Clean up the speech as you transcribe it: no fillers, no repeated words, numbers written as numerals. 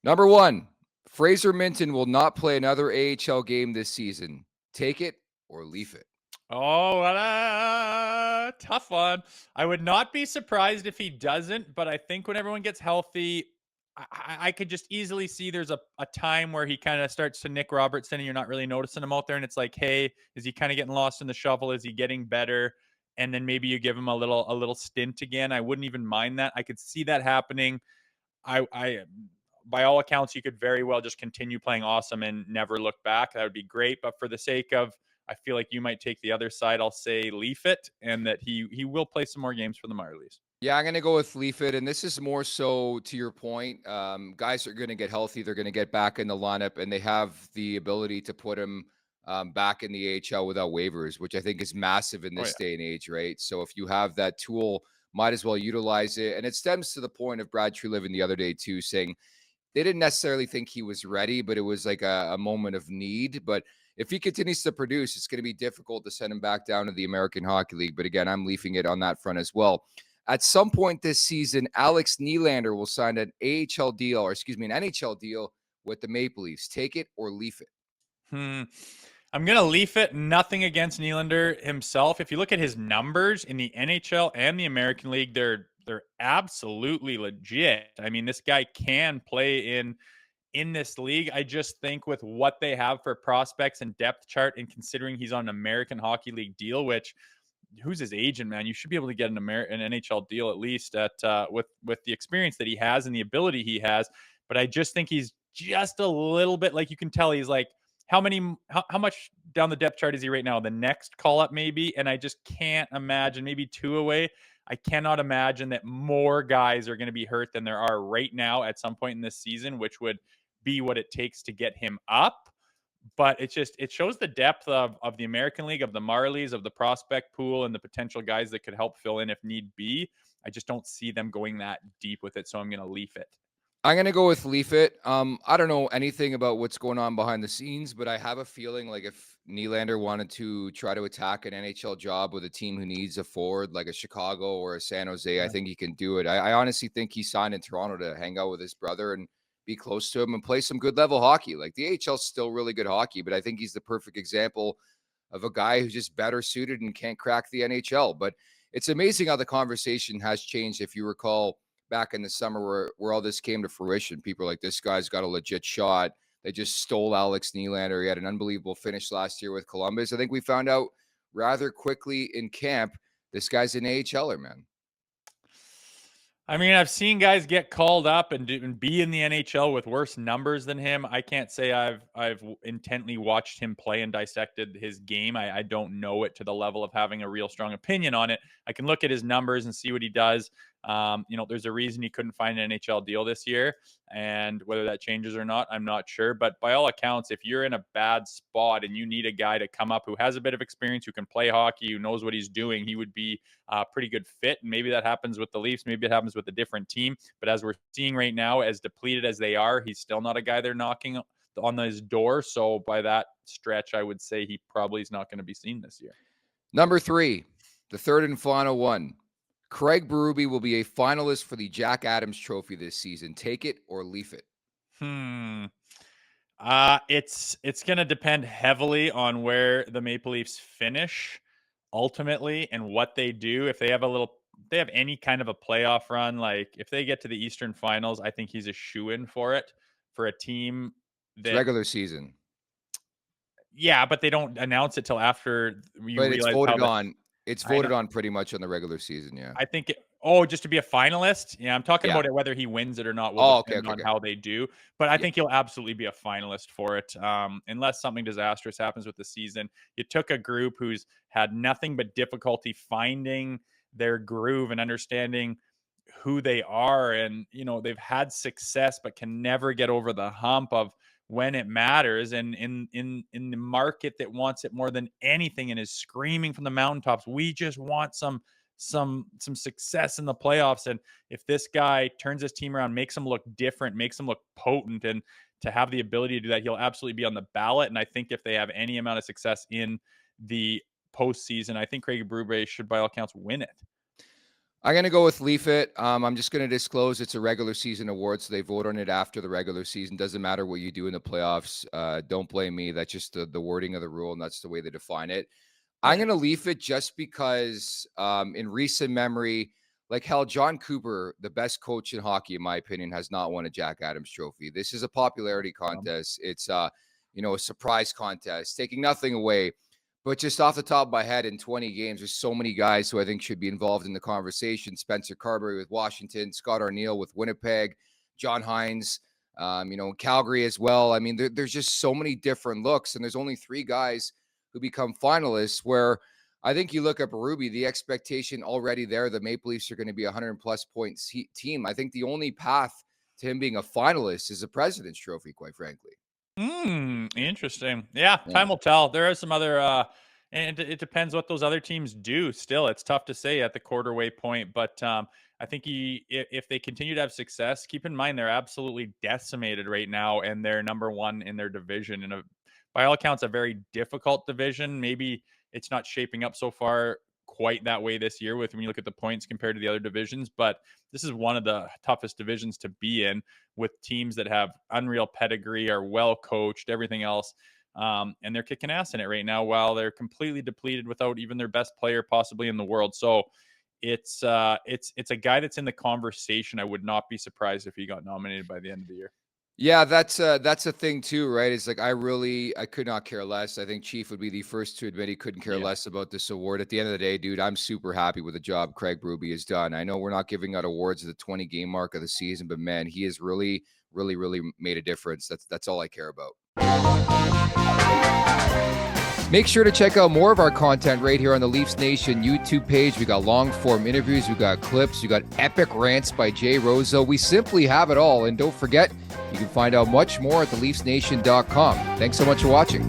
Number 1, Fraser Minon will not play another AHL game this season. Take it or leave it. Oh, tough one. I would not be surprised if he doesn't, but I think when everyone gets healthy, I could just easily see there's a time where he kind of starts to Nick Robertson and you're not really noticing him out there. And it's like, hey, is he kind of getting lost in the shuffle? Is he getting better? And then maybe you give him a little stint again. I wouldn't even mind that. I could see that happening. I by all accounts, you could very well just continue playing awesome and never look back. That would be great. But for the sake of, I feel like you might take the other side. I'll say leaf it, and that he will play some more games for the Marlies. Yeah, I'm going to go with leave it. And this is more so to your point. Guys are going to get healthy. They're going to get back in the lineup, and they have the ability to put him back in the AHL without waivers, which I think is massive in this day and age, right? So if you have that tool, might as well utilize it. And it stems to the point of Brad Treliving the other day, too, saying they didn't necessarily think he was ready, but it was like a moment of need. But if he continues to produce, it's going to be difficult to send him back down to the American Hockey League. But again, I'm leaving it on that front as well. At some point this season, Alex Nylander will sign an NHL deal, or excuse me, an NHL deal with the Maple Leafs. Take it or leave it. I'm going to leaf it. Nothing against Nylander himself. If you look at his numbers in the NHL and the American League, they're absolutely legit. I mean, this guy can play in this league. I just think with what they have for prospects and depth chart, and considering he's on an American Hockey League deal, which who's his agent, man? You should be able to get an NHL deal at least at with the experience that he has and the ability he has. But I just think he's just a little bit, like, you can tell he's like, how much down the depth chart is he right now? The next call up maybe, and I just can't imagine, maybe 2 away. I cannot imagine that more guys are going to be hurt than there are right now at some point in this season, which would be what it takes to get him up. But it shows the depth of the American League, of the Marlies, of the prospect pool, and the potential guys that could help fill in if need be. I just don't see them going that deep with it, so I'm going to leaf it. I'm going to go with leave it. I don't know anything about what's going on behind the scenes, but I have a feeling like if Nylander wanted to try to attack an NHL job with a team who needs a forward, like a Chicago or a San Jose, I think he can do it. I honestly think he signed in Toronto to hang out with his brother and be close to him and play some good level hockey. Like the AHL is still really good hockey, but I think he's the perfect example of a guy who's just better suited and can't crack the NHL. But it's amazing how the conversation has changed. If you recall, back in the summer where all this came to fruition, people are like, this guy's got a legit shot. They just stole Alex Nylander. He had an unbelievable finish last year with Columbus. I think we found out rather quickly in camp, this guy's an AHLer, man. I mean, I've seen guys get called up and be in the NHL with worse numbers than him. I can't say I've intently watched him play and dissected his game. I don't know it to the level of having a real strong opinion on it. I can look at his numbers and see what he does. There's a reason he couldn't find an NHL deal this year, and whether that changes or not, I'm not sure. But by all accounts, if you're in a bad spot and you need a guy to come up who has a bit of experience, who can play hockey, who knows what he's doing, he would be a pretty good fit. And maybe that happens with the Leafs. Maybe it happens with a different team. But as we're seeing right now, as depleted as they are, he's still not a guy they're knocking on his door. So by that stretch, I would say he probably is not going to be seen this year. Number 3, the third and final one. Craig Berube will be a finalist for the Jack Adams Trophy this season. Take it or leave it. It's going to depend heavily on where the Maple Leafs finish ultimately and what they do. If they have any kind of a playoff run, like if they get to the Eastern Finals, I think he's a shoo-in for it, for a team that, it's regular season. Yeah, but they don't announce it till after you but realize it's voted on. It's voted on pretty much on the regular season. Yeah, I think just to be a finalist. Yeah, I'm talking about it, whether he wins it or not will depend on how they do. But I think he'll absolutely be a finalist for it, unless something disastrous happens with the season. You took a group who's had nothing but difficulty finding their groove and understanding who they are, and they've had success but can never get over the hump of when it matters, and in the market that wants it more than anything and is screaming from the mountaintops, we just want some success in the playoffs. And if this guy turns his team around, makes them look different, makes them look potent, and to have the ability to do that, he'll absolutely be on the ballot. And I think if they have any amount of success in the postseason, I think Craig Berube should by all accounts win it. I'm going to go with Leaf It. I'm just going to disclose it's a regular season award, so they vote on it after the regular season. Doesn't matter what you do in the playoffs. Don't blame me. That's just the wording of the rule, and that's the way they define it. I'm going to Leaf It just because in recent memory, like hell, John Cooper, the best coach in hockey, in my opinion, has not won a Jack Adams trophy. This is a popularity contest. It's a surprise contest, taking nothing away. But just off the top of my head, in 20 games, there's so many guys who I think should be involved in the conversation. Spencer Carberry with Washington, Scott Arniel with Winnipeg, John Hines, Calgary as well. I mean, there's just so many different looks, and there's only 3 guys who become finalists, where I think you look at Berube, the expectation already there, the Maple Leafs are going to be a 100-plus points team. I think the only path to him being a finalist is a President's Trophy, quite frankly. Interesting. Yeah, time will tell. There are some other, and it depends what those other teams do. Still, it's tough to say at the quarterway point, but I think if they continue to have success, keep in mind they're absolutely decimated right now, and they're number 1 in their division, in by all accounts, a very difficult division. Maybe it's not shaping up so far quite that way this year when you look at the points compared to the other divisions, but this is one of the toughest divisions to be in, with teams that have unreal pedigree, are well coached, everything else. And they're kicking ass in it right now while they're completely depleted without even their best player possibly in the world. So it's a guy that's in the conversation. I would not be surprised if he got nominated by the end of the year. Yeah, that's a thing too, right? It's like I could not care less. I think Chief would be the first to admit he couldn't care less about this award. At the end of the day, dude, I'm super happy with the job Craig Berube has done. I know we're not giving out awards at the 20-game mark of the season, but man, he has really, really, really made a difference. That's all I care about. Make sure to check out more of our content right here on the Leafs Nation YouTube page. We got long-form interviews, we got clips, we got epic rants by Jay Rosehill. We simply have it all. And don't forget, you can find out much more at theleafsnation.com. Thanks so much for watching.